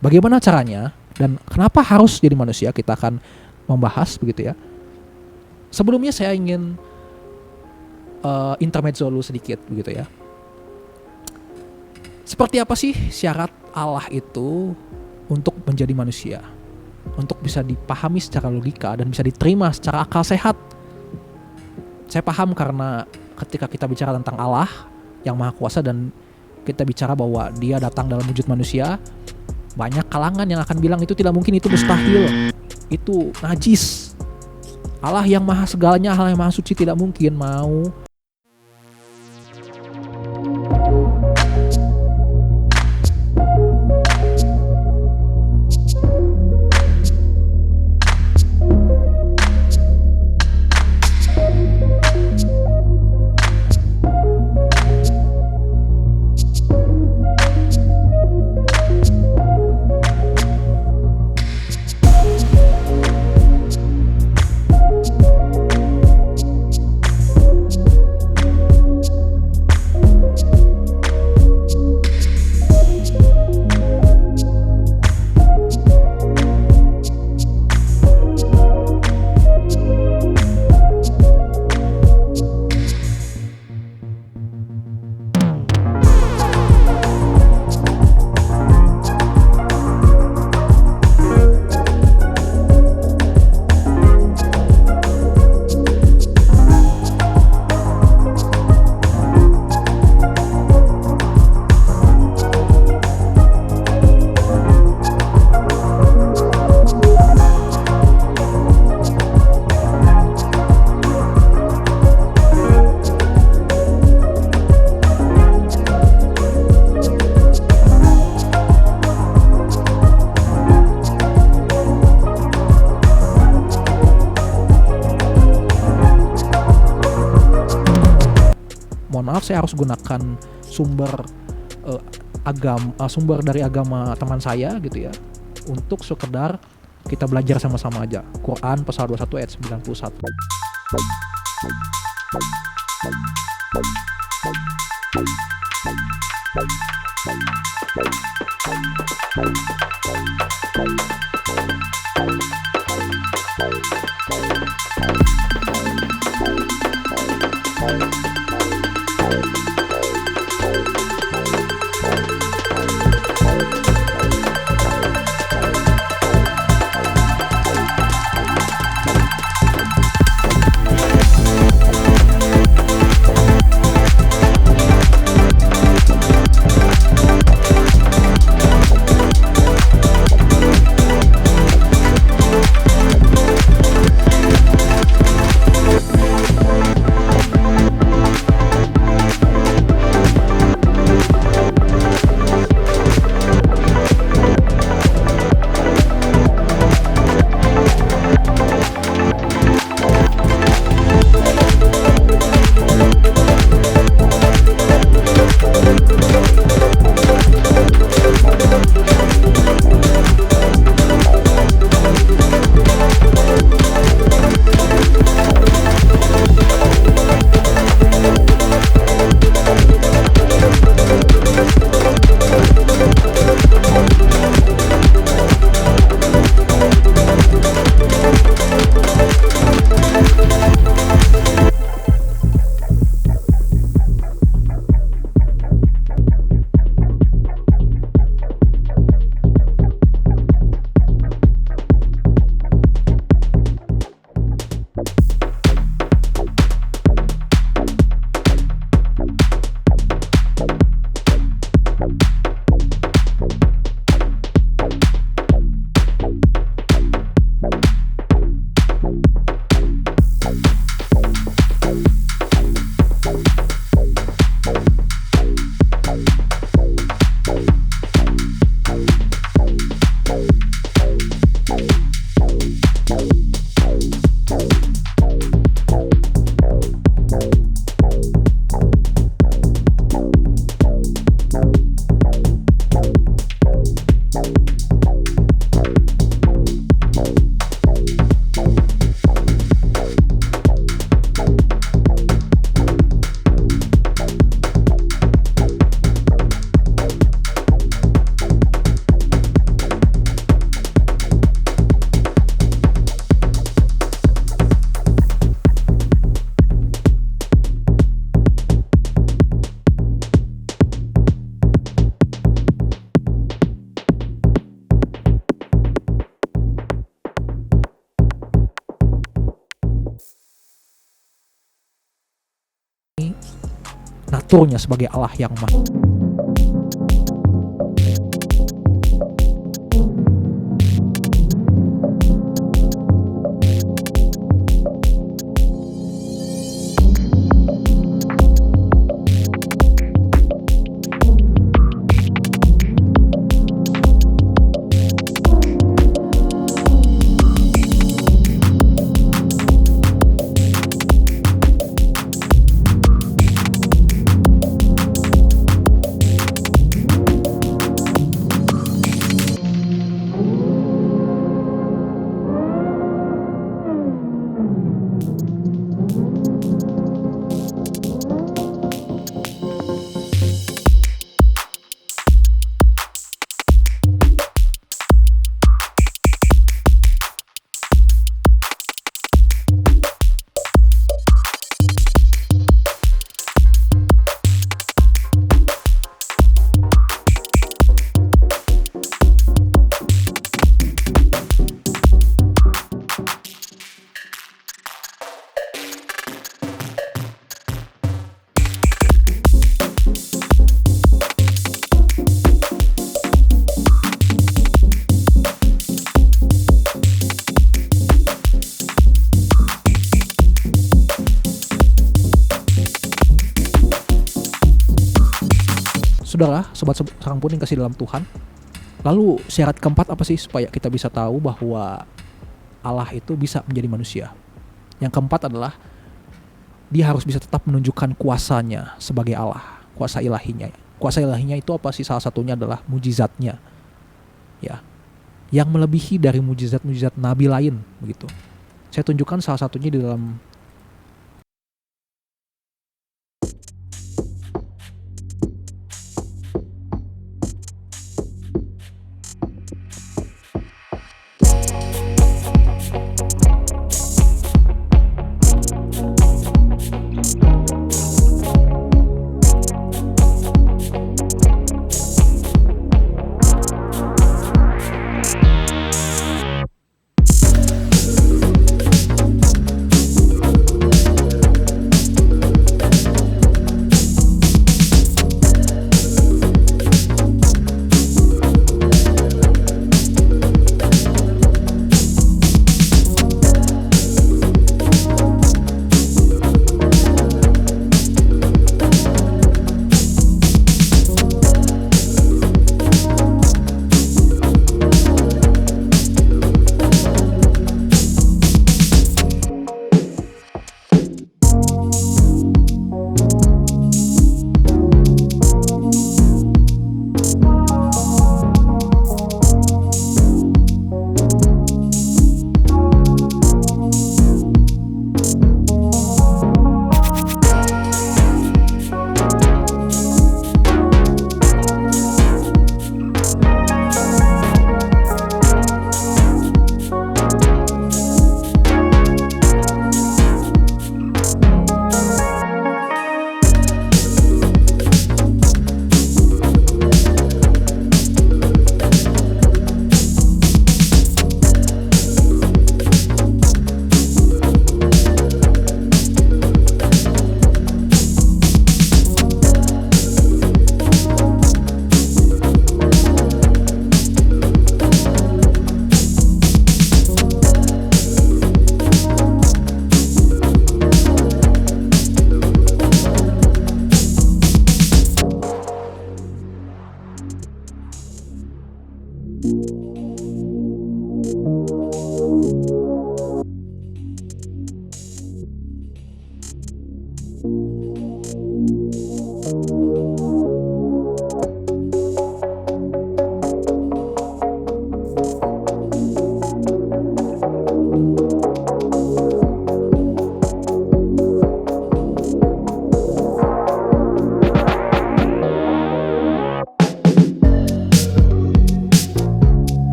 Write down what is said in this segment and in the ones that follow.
Bagaimana caranya dan kenapa harus jadi manusia, kita akan membahas begitu ya. Sebelumnya saya ingin intermezzo dulu sedikit begitu ya. Seperti apa sih syarat Allah itu untuk menjadi manusia? Untuk bisa dipahami secara logika dan bisa diterima secara akal sehat. Saya paham karena ketika kita bicara tentang Allah yang Maha Kuasa dan kita bicara bahwa Dia datang dalam wujud manusia, banyak kalangan yang akan bilang itu tidak mungkin, itu mustahil, itu najis. Allah yang maha segalanya, Allah yang maha suci, tidak mungkin mau. Mohon maaf, saya harus gunakan sumber sumber dari agama teman saya gitu ya, untuk sekedar kita belajar sama-sama aja. Quran pasal 21 ayat 91. mengaturnya sebagai Allah yang maha. Sudahlah, sobat sarang pun yang kasih dalam Tuhan. Lalu syarat keempat apa sih supaya kita bisa tahu bahwa Allah itu bisa menjadi manusia? Yang keempat adalah dia harus bisa tetap menunjukkan kuasanya sebagai Allah, kuasa ilahinya. Kuasa ilahinya itu apa sih? Salah satunya adalah mujizatnya, ya, yang melebihi dari mujizat-mujizat nabi lain, begitu. Saya tunjukkan salah satunya di dalam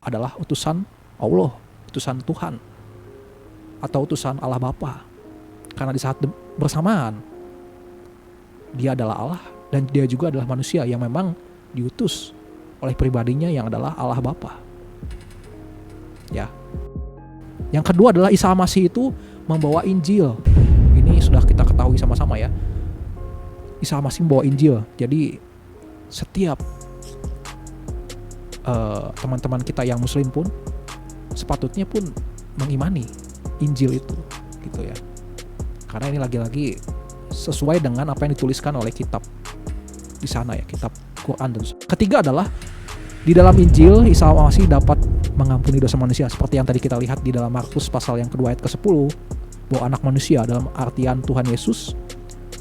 adalah utusan Allah, utusan Tuhan, atau utusan Allah Bapa. Karena di saat bersamaan dia adalah Allah dan dia juga adalah manusia yang memang diutus oleh pribadinya yang adalah Allah Bapa. Ya. Yang kedua adalah Isa Al-Masih itu membawa Injil. Ini sudah kita ketahui sama-sama ya. Isa Al-Masih membawa Injil. Jadi setiap teman-teman kita yang muslim pun sepatutnya pun mengimani Injil itu gitu ya. Karena ini lagi-lagi sesuai dengan apa yang dituliskan oleh kitab di sana ya, kitab Quran. Ketiga adalah di dalam Injil Isa Al-Masih dapat mengampuni dosa manusia seperti yang tadi kita lihat di dalam Markus pasal yang kedua ayat ke-10, bahwa anak manusia dalam artian Tuhan Yesus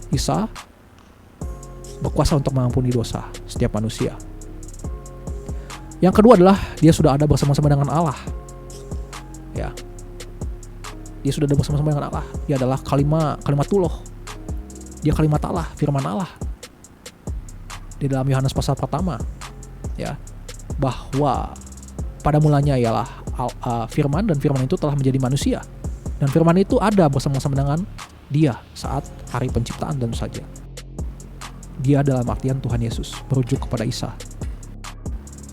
Isa berkuasa untuk mengampuni dosa setiap manusia. Yang kedua adalah dia sudah ada bersama-sama dengan Allah. Ya. Dia sudah ada bersama-sama dengan Allah. Dia adalah kalimatullah. Dia kalimat Allah, firman Allah. Di dalam Yohanes pasal pertama, ya, bahwa pada mulanya ialah firman, dan firman itu telah menjadi manusia. Dan firman itu ada bersama-sama dengan dia saat hari penciptaan dan saja. Dia dalam artian Tuhan Yesus, merujuk kepada Isa.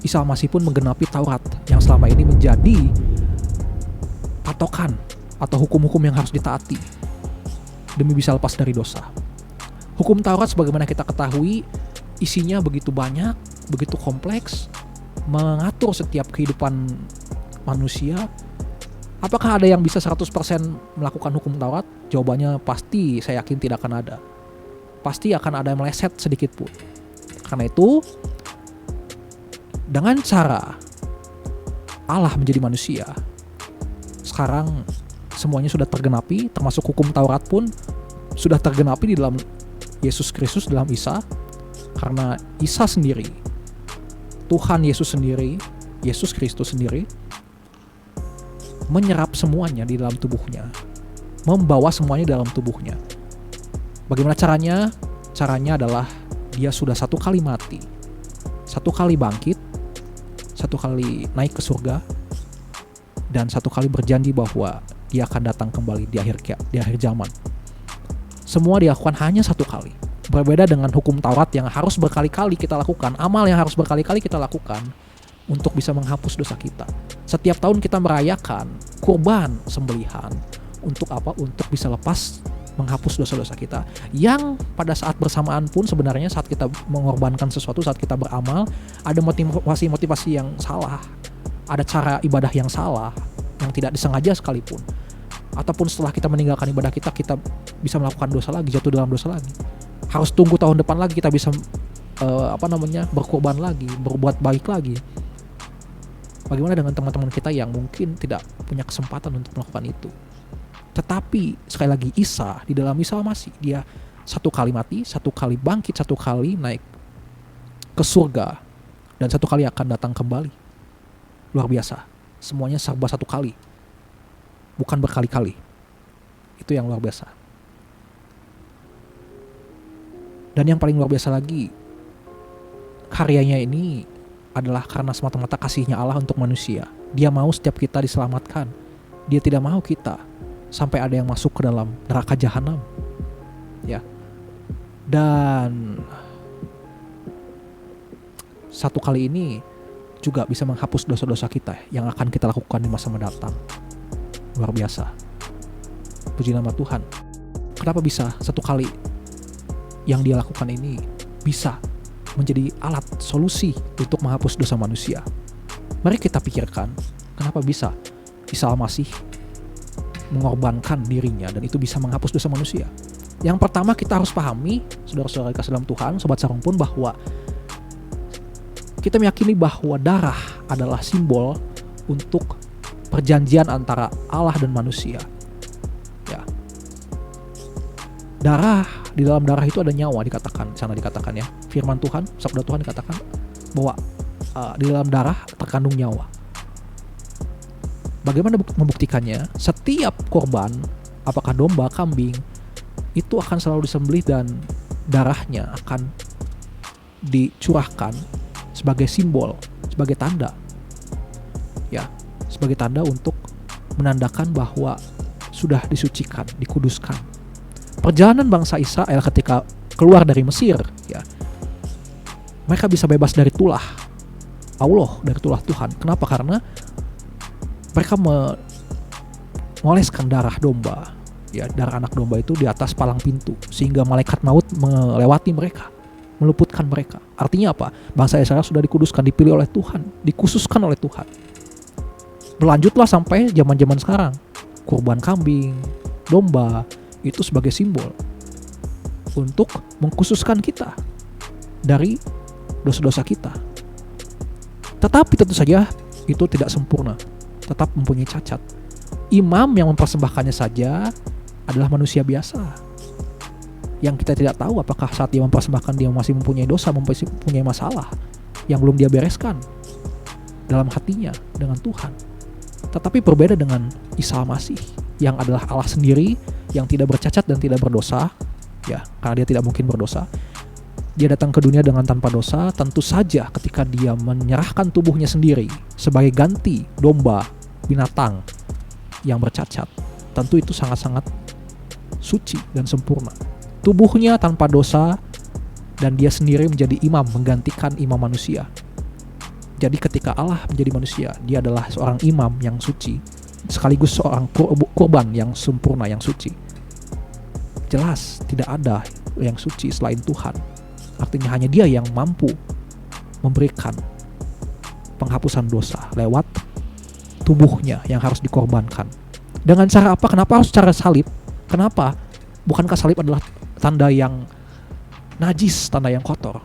Isa Al-Masih pun menggenapi Taurat yang selama ini menjadi patokan atau hukum-hukum yang harus ditaati demi bisa lepas dari dosa. Hukum Taurat sebagaimana kita ketahui isinya begitu banyak, begitu kompleks, mengatur setiap kehidupan manusia. Apakah ada yang bisa 100% melakukan hukum Taurat? Jawabannya pasti saya yakin tidak akan ada. Pasti akan ada yang meleset sedikit pun. Karena itu, dengan cara Allah menjadi manusia, sekarang semuanya sudah tergenapi, termasuk hukum Taurat pun sudah tergenapi di dalam Yesus Kristus, dalam Isa. Karena Isa sendiri, Tuhan Yesus sendiri, Yesus Kristus sendiri menyerap semuanya di dalam tubuhnya, membawa semuanya dalam tubuhnya. Bagaimana caranya? Caranya adalah dia sudah satu kali mati, satu kali bangkit, satu kali naik ke surga, dan satu kali berjanji bahwa dia akan datang kembali di akhir zaman. Semua dilakukan hanya satu kali. Berbeda dengan hukum Taurat yang harus berkali-kali kita lakukan, amal yang harus berkali-kali kita lakukan untuk bisa menghapus dosa kita. Setiap tahun kita merayakan kurban sembelihan. Untuk apa? Untuk bisa lepas menghapus dosa-dosa kita. Yang pada saat bersamaan pun sebenarnya saat kita mengorbankan sesuatu, saat kita beramal, ada motivasi-motivasi yang salah. Ada cara ibadah yang salah, yang tidak disengaja sekalipun. Ataupun setelah kita meninggalkan ibadah kita bisa melakukan dosa lagi, jatuh dalam dosa lagi. Harus tunggu tahun depan lagi kita bisa berkorban lagi, berbuat baik lagi. Bagaimana dengan teman-teman kita yang mungkin tidak punya kesempatan untuk melakukan itu? Tetapi sekali lagi Isa, di dalam Isa Al-Masih, dia satu kali mati, satu kali bangkit, satu kali naik ke surga, dan satu kali akan datang kembali. Luar biasa. Semuanya serba satu kali, bukan berkali-kali. Itu yang luar biasa. Dan yang paling luar biasa lagi, karyanya ini adalah karena semata-mata kasihnya Allah untuk manusia. Dia mau setiap kita diselamatkan. Dia tidak mau kita sampai ada yang masuk ke dalam neraka jahanam. Ya. Dan satu kali ini juga bisa menghapus dosa-dosa kita yang akan kita lakukan di masa mendatang. Luar biasa. Puji nama Tuhan. Kenapa bisa satu kali yang dia lakukan ini bisa menjadi alat solusi untuk menghapus dosa manusia? Mari kita pikirkan, kenapa bisa Isa Al-Masih mengorbankan dirinya dan itu bisa menghapus dosa manusia? Yang pertama kita harus pahami, saudara-saudara kasih dalam Tuhan, sobat sarung pun, bahwa kita meyakini bahwa darah adalah simbol untuk perjanjian antara Allah dan manusia. Ya. Di dalam darah itu ada nyawa, sana dikatakan ya. Firman Tuhan, sabda Tuhan dikatakan bahwa di dalam darah terkandung nyawa. Bagaimana membuktikannya? Setiap korban, apakah domba, kambing, itu akan selalu disembelih dan darahnya akan dicurahkan sebagai simbol, sebagai tanda. sebagai tanda untuk menandakan bahwa sudah disucikan, dikuduskan. Perjalanan bangsa Israel ketika keluar dari Mesir, ya, mereka bisa bebas dari tulah Allah, dari tulah Tuhan. Kenapa? Karena mereka mengoleskan darah domba, ya, darah anak domba itu di atas palang pintu, sehingga malaikat maut melewati mereka, meluputkan mereka. Artinya apa? Bangsa Israel sudah dikuduskan, dipilih oleh Tuhan, dikhususkan oleh Tuhan. Berlanjutlah sampai zaman-zaman sekarang. Kurban kambing, domba, itu sebagai simbol untuk mengkhususkan kita dari dosa-dosa kita. Tetapi tentu saja itu tidak sempurna, tetap mempunyai cacat. Imam yang mempersembahkannya saja adalah manusia biasa, yang kita tidak tahu apakah saat dia mempersembahkan dia masih mempunyai dosa, mempunyai masalah yang belum dia bereskan dalam hatinya dengan Tuhan. Tetapi berbeda dengan Isa Al-Masih yang adalah Allah sendiri, yang tidak bercacat dan tidak berdosa, ya, karena dia tidak mungkin berdosa. Dia datang ke dunia dengan tanpa dosa. Tentu saja ketika dia menyerahkan tubuhnya sendiri sebagai ganti domba binatang yang bercacat, tentu itu sangat-sangat suci dan sempurna. Tubuhnya tanpa dosa, dan dia sendiri menjadi imam, menggantikan imam manusia. Jadi ketika Allah menjadi manusia, dia adalah seorang imam yang suci, sekaligus seorang kurban yang sempurna, yang suci. Jelas tidak ada yang suci selain Tuhan. Artinya hanya dia yang mampu memberikan penghapusan dosa lewat tubuhnya yang harus dikorbankan. Dengan cara apa? Kenapa harus cara salib? Kenapa? Bukankah salib adalah tanda yang najis, tanda yang kotor?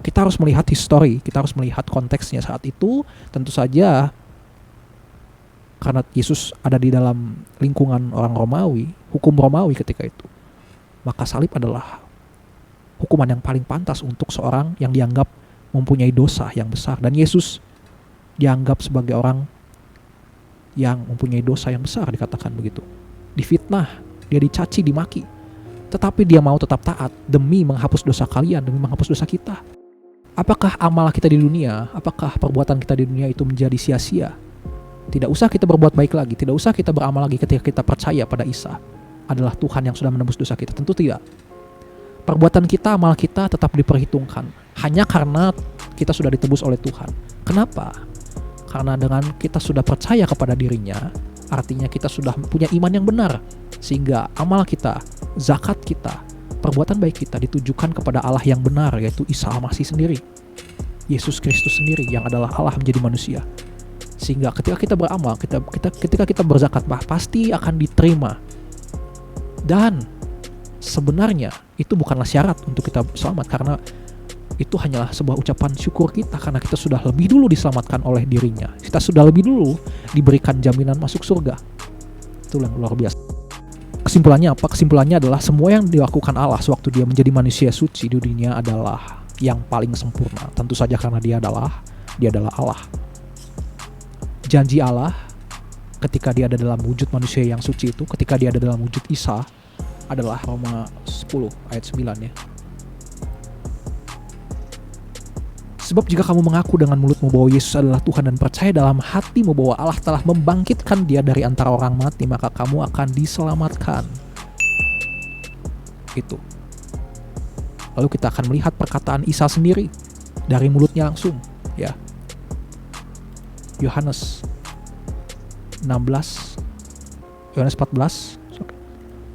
Kita harus melihat histori, kita harus melihat konteksnya saat itu. Tentu saja karena Yesus ada di dalam lingkungan orang Romawi, hukum Romawi ketika itu, maka salib adalah hukuman yang paling pantas untuk seorang yang dianggap mempunyai dosa yang besar. Dan Yesus dianggap sebagai orang yang mempunyai dosa yang besar, dikatakan begitu. Difitnah, dia dicaci, dimaki, tetapi dia mau tetap taat demi menghapus dosa kalian, demi menghapus dosa kita. Apakah amal kita di dunia, apakah perbuatan kita di dunia itu menjadi sia-sia? Tidak usah kita berbuat baik lagi, tidak usah kita beramal lagi ketika kita percaya pada Isa adalah Tuhan yang sudah menembus dosa kita. Tentu tidak. Perbuatan kita, amal kita tetap diperhitungkan hanya karena kita sudah ditebus oleh Tuhan. Kenapa? Karena dengan kita sudah percaya kepada dirinya, artinya kita sudah punya iman yang benar, sehingga amal kita, zakat kita, perbuatan baik kita ditujukan kepada Allah yang benar, yaitu Isa Al-Masih sendiri, Yesus Kristus sendiri yang adalah Allah menjadi manusia. Sehingga ketika kita beramal, ketika kita berzakat, pasti akan diterima. Dan sebenarnya itu bukanlah syarat untuk kita selamat, karena itu hanyalah sebuah ucapan syukur kita karena kita sudah lebih dulu diselamatkan oleh dirinya. Kita sudah lebih dulu diberikan jaminan masuk surga. Itu yang luar biasa. Kesimpulannya apa? Kesimpulannya adalah semua yang dilakukan Allah sewaktu dia menjadi manusia suci di dunia adalah yang paling sempurna. Tentu saja karena dia adalah Allah. Janji Allah ketika dia ada dalam wujud manusia yang suci itu, ketika dia ada dalam wujud Isa, adalah Roma 10 ayat 9 ya. Sebab jika kamu mengaku dengan mulutmu bahwa Yesus adalah Tuhan dan percaya dalam hatimu bahwa Allah telah membangkitkan dia dari antara orang mati, maka kamu akan diselamatkan. Itu. Lalu kita akan melihat perkataan Isa sendiri dari mulutnya langsung, ya. Yohanes 14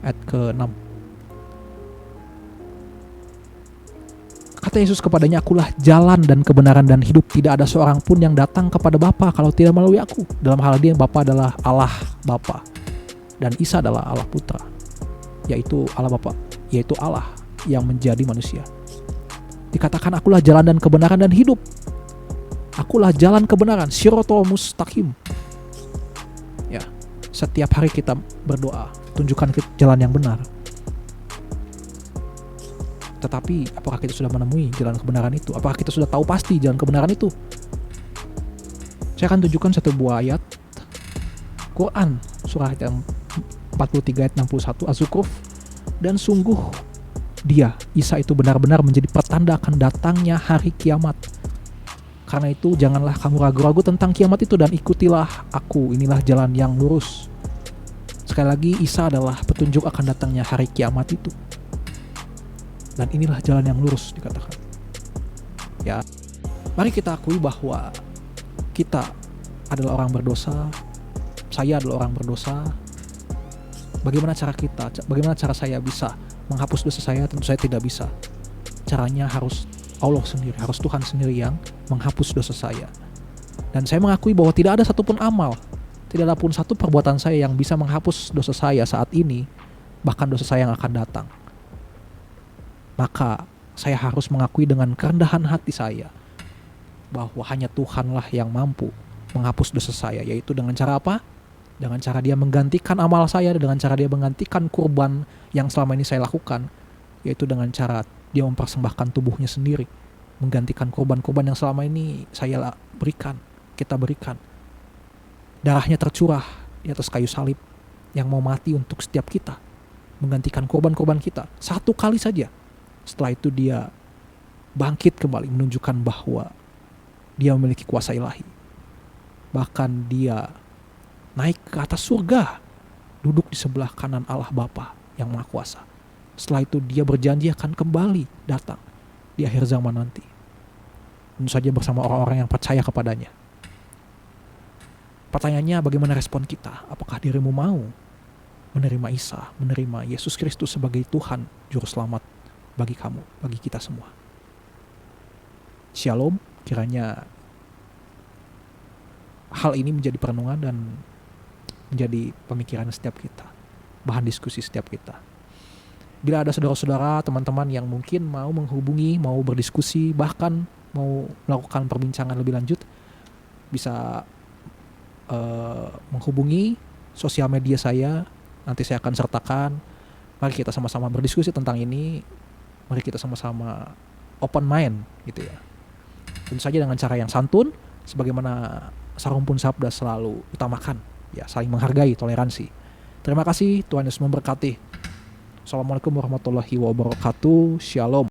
ayat ke-6. Kata Yesus kepadanya, akulah jalan dan kebenaran dan hidup. Tidak ada seorang pun yang datang kepada Bapa kalau tidak melalui aku. Dalam hal ini Bapa adalah Allah Bapa dan Isa adalah Allah Putra, yaitu Allah Bapa, yaitu Allah yang menjadi manusia. Dikatakan akulah jalan dan kebenaran dan hidup. Akulah jalan kebenaran, Sirotol Mustaqim. Ya, setiap hari kita berdoa, tunjukkan jalan yang benar. Tetapi apakah kita sudah menemui jalan kebenaran itu? Apakah kita sudah tahu pasti jalan kebenaran itu? Saya akan tunjukkan satu buah ayat Quran, surah yang 43 ayat 61, Az-Zukhruf. Dan sungguh dia, Isa itu benar-benar menjadi pertanda akan datangnya hari kiamat. Karena itu janganlah kamu ragu-ragu tentang kiamat itu dan ikutilah aku, inilah jalan yang lurus. Sekali lagi, Isa adalah petunjuk akan datangnya hari kiamat itu. Dan inilah jalan yang lurus dikatakan. Ya, mari kita akui bahwa kita adalah orang berdosa. Saya adalah orang berdosa. Bagaimana cara kita? Bagaimana cara saya bisa menghapus dosa saya? Tentu saya tidak bisa. Caranya harus Allah sendiri, harus Tuhan sendiri yang menghapus dosa saya. Dan saya mengakui bahwa tidak ada satupun amal, tidak ada pun satu perbuatan saya yang bisa menghapus dosa saya saat ini, bahkan dosa saya yang akan datang. Maka saya harus mengakui dengan kerendahan hati saya bahwa hanya Tuhanlah yang mampu menghapus dosa saya, yaitu dengan cara apa? Dengan cara Dia menggantikan amal saya, dengan cara Dia menggantikan kurban yang selama ini saya lakukan, yaitu dengan cara Dia mempersembahkan tubuhnya sendiri, menggantikan korban-korban yang selama ini saya berikan, kita berikan. Darahnya tercurah di atas kayu salib yang mau mati untuk setiap kita, menggantikan korban-korban kita satu kali saja. Setelah itu Dia bangkit kembali, menunjukkan bahwa Dia memiliki kuasa ilahi. Bahkan Dia naik ke atas surga, duduk di sebelah kanan Allah Bapa yang Maha Kuasa. Setelah itu Dia berjanji akan kembali datang di akhir zaman nanti. Tentu saja bersama orang-orang yang percaya kepadanya. Pertanyaannya, bagaimana respon kita? Apakah dirimu mau menerima Isa, menerima Yesus Kristus sebagai Tuhan, Juru Selamat bagi kamu, bagi kita semua? Shalom, kiranya hal ini menjadi perenungan dan menjadi pemikiran setiap kita, bahan diskusi setiap kita. Bila ada saudara-saudara, teman-teman yang mungkin mau menghubungi, mau berdiskusi, bahkan mau melakukan perbincangan lebih lanjut, bisa menghubungi sosial media saya. Nanti saya akan sertakan. Mari kita sama-sama berdiskusi tentang ini. Mari kita sama-sama open mind gitu ya. Tentu saja dengan cara yang santun, sebagaimana Sarumpun Sabda selalu utamakan. Ya, saling menghargai, toleransi. Terima kasih, Tuhan Yesus memberkati. Assalamualaikum warahmatullahi wabarakatuh. Shalom.